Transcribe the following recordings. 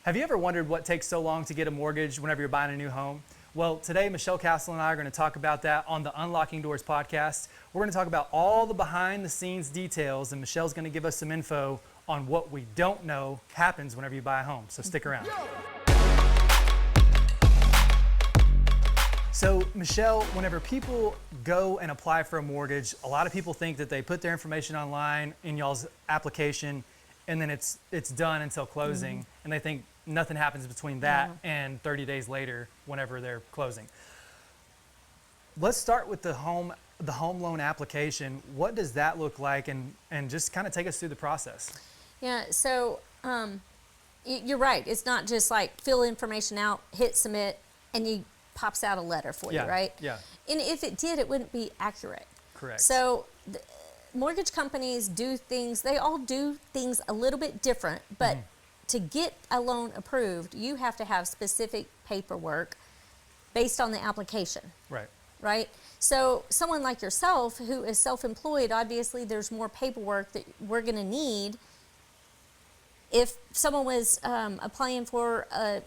Have you ever wondered what takes so long to get a mortgage whenever you're buying a new home? Well, today Michelle Castle and I are going to talk about that on the Unlocking Doors podcast. We're going to talk about all the behind the scenes details, and Michelle's going to give us some info on what we don't know happens whenever you buy a home. So stick around. So Michelle, whenever people go and apply for a mortgage, a lot of people think that they put their information online in y'all's application and then it's done until closing, and they think nothing happens between that and 30 days later whenever they're closing. Let's start with the home loan application. What does that look like, and just kind of take us through the process? Yeah, so you're right. It's not just like fill information out, hit submit, and you pops out a letter for you, right? Yeah. And if it did, it wouldn't be accurate. Correct. So mortgage companies they all do things a little bit different, but to get a loan approved, you have to have specific paperwork based on the application. Right. Right? So someone like yourself who is self-employed, obviously there's more paperwork that we're going to need. If someone was applying for a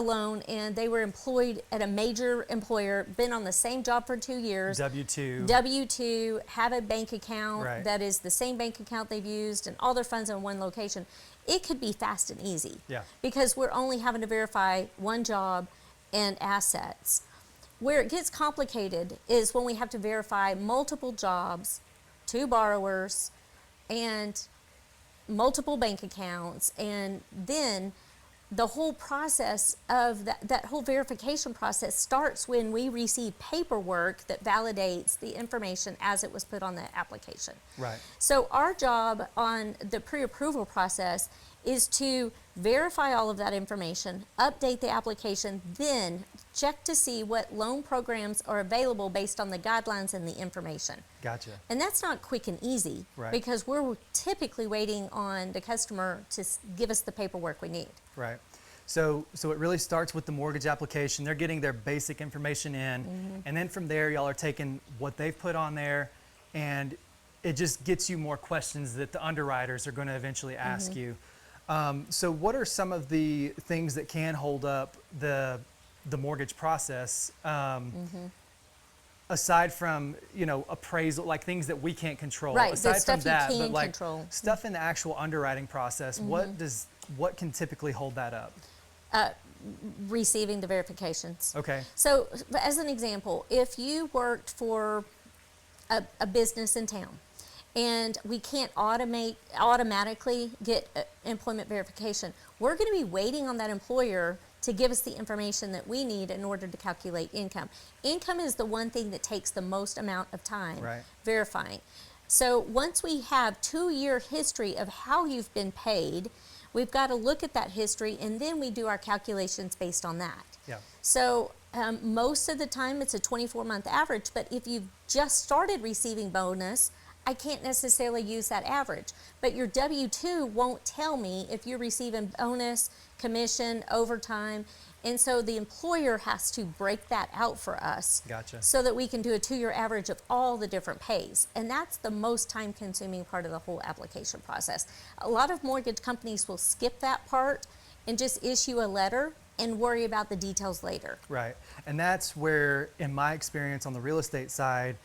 loan and they were employed at a major employer, been on the same job for 2 years. W-2, have a bank account that is the same bank account they've used and all their funds in one location. It could be fast and easy. Yeah. Because we're only having to verify one job and assets. Where it gets complicated is when we have to verify multiple jobs, 2 borrowers, and multiple bank accounts, and then the whole process of that whole verification process starts when we receive paperwork that validates the information as it was put on the application. Right. So our job on the pre-approval process is to verify all of that information, update the application, then check to see what loan programs are available based on the guidelines and the information. Gotcha. And that's not quick and easy, because we're typically waiting on the customer to give us the paperwork we need. Right. So it really starts with the mortgage application. They're getting their basic information in, and then from there, y'all are taking what they've put on there, and it just gets you more questions that the underwriters are going to eventually ask you. So what are some of the things that can hold up the mortgage process, aside from, appraisal, like things that we can't control? Right, aside the stuff from that, you can but like control. Stuff in the actual underwriting process, what can typically hold that up? Receiving the verifications. Okay. So as an example, if you worked for a business in town and we can't automatically get employment verification, we're going to be waiting on that employer to give us the information that we need in order to calculate income. Income is the one thing that takes the most amount of time verifying. So once we have 2-year history of how you've been paid, we've got to look at that history, and then we do our calculations based on that. Yeah. So most of the time it's a 24-month average, but if you've just started receiving bonus, I can't necessarily use that average. But your W-2 won't tell me if you're receiving bonus, commission, overtime, and so the employer has to break that out for us. Gotcha. So that we can do a 2-year average of all the different pays. And that's the most time-consuming part of the whole application process. A lot of mortgage companies will skip that part and just issue a letter and worry about the details later. Right. And that's where, in my experience on the real estate side,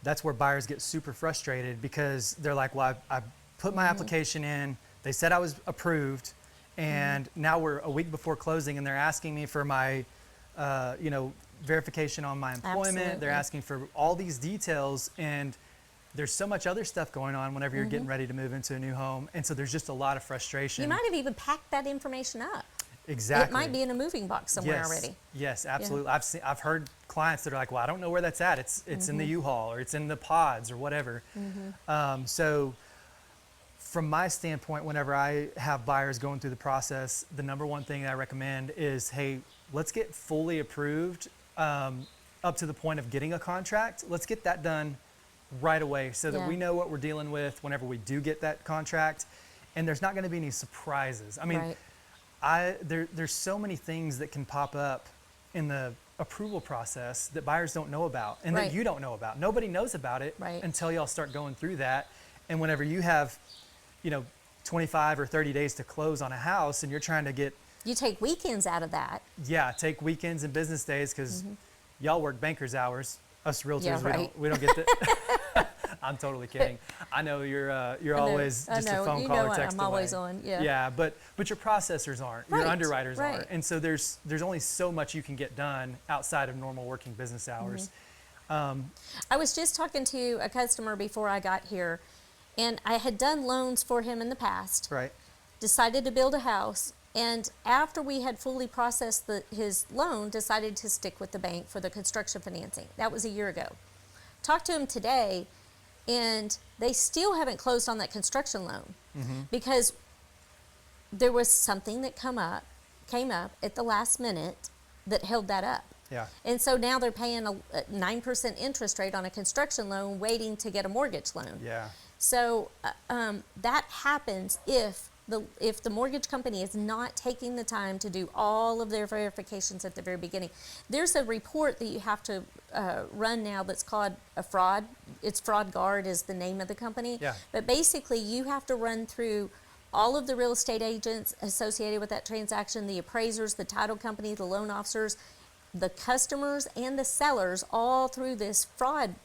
that's where buyers get super frustrated, because they're like, well, I put my application in, they said I was approved, and now we're a week before closing, and they're asking me for my, verification on my employment. Absolutely. They're asking for all these details, and there's so much other stuff going on whenever you're getting ready to move into a new home, and so there's just a lot of frustration. You might have even packed that information up. Exactly. It might be in a moving box somewhere already. Yes, absolutely. Yeah. I've heard clients that are like, well, I don't know where that's at. It's in the U-Haul, or it's in the pods, or whatever. So from my standpoint, whenever I have buyers going through the process, the number one thing that I recommend is, hey, let's get fully approved up to the point of getting a contract. Let's get that done right away so that we know what we're dealing with whenever we do get that contract, and there's not going to be any surprises. I mean, there's so many things that can pop up in the approval process that buyers don't know about, and that you don't know about. Nobody knows about it until y'all start going through that. And whenever you have, 25 or 30 days to close on a house, and you're trying to get You take weekends out of that. Yeah, take weekends and business days because y'all work banker's hours. Us realtors, Yeah, right. we don't get the. I'm totally kidding. I know you're always just a phone call or text I'm always away. on. Yeah. Yeah, but your processors aren't. Your Right, underwriters right. aren't. And so there's only so much you can get done outside of normal working business hours. I was just talking to a customer before I got here, and I had done loans for him in the past. Right. Decided to build a house, and after we had fully processed his loan, decided to stick with the bank for the construction financing. That was a year ago. Talked to him today, and they still haven't closed on that construction loan because there was something that came up at the last minute that held that up. Yeah. And so now they're paying a 9% interest rate on a construction loan, waiting to get a mortgage loan. Yeah. So that happens if the mortgage company is not taking the time to do all of their verifications at the very beginning. There's a report that you have to run now that's called a fraud. It's Fraud Guard is the name of the company. Yeah. But basically, you have to run through all of the real estate agents associated with that transaction, the appraisers, the title company, the loan officers, the customers, and the sellers, all through this fraud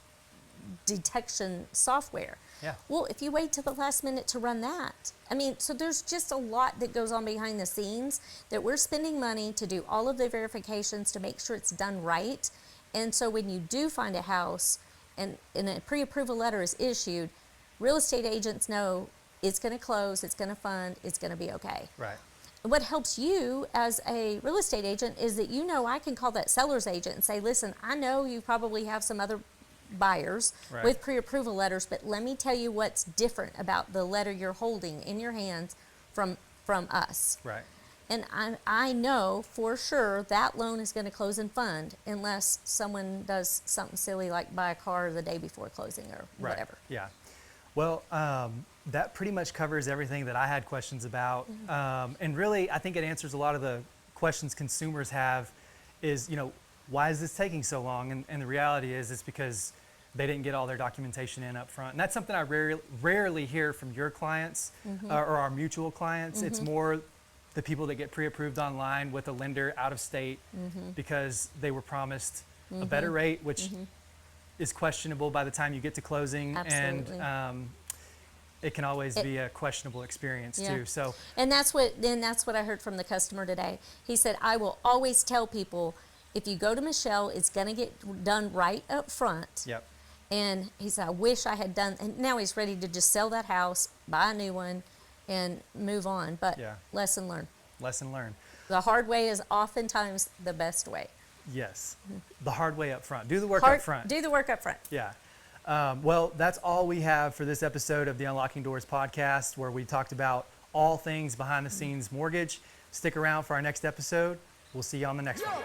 detection software. Yeah. Well, if you wait till the last minute to run that, I mean, so there's just a lot that goes on behind the scenes that we're spending money to do all of the verifications to make sure it's done right. And so when you do find a house and a pre-approval letter is issued, real estate agents know it's going to close, it's going to fund, it's going to be okay. Right. What helps you as a real estate agent is that I can call that seller's agent and say, listen, I know you probably have some other buyers Right. with pre-approval letters, but let me tell you what's different about the letter you're holding in your hands from us. Right. And I know for sure that loan is going to close and fund unless someone does something silly like buy a car the day before closing or Right. whatever. Yeah. Well, that pretty much covers everything that I had questions about. And really, I think it answers a lot of the questions consumers have is, why is this taking so long? And the reality is it's because they didn't get all their documentation in up front. And that's something I rarely hear from your clients or our mutual clients. It's more the people that get pre-approved online with a lender out of state because they were promised a better rate, which is questionable by the time you get to closing. Absolutely. And it can always be a questionable experience too. So, and that's what I heard from the customer today. He said, I will always tell people, if you go to Michelle, it's going to get done right up front. yep. And he said, I wish I had done, and now he's ready to just sell that house, buy a new one, and move on. But Yeah. lesson learned. Lesson learned. The hard way is oftentimes the best way. Yes. The hard way up front. Do the work up front. Do the work up front. Yeah. Well, that's all we have for this episode of the Unlocking Doors podcast, where we talked about all things behind the scenes mortgage. Stick around for our next episode. We'll see you on the next one.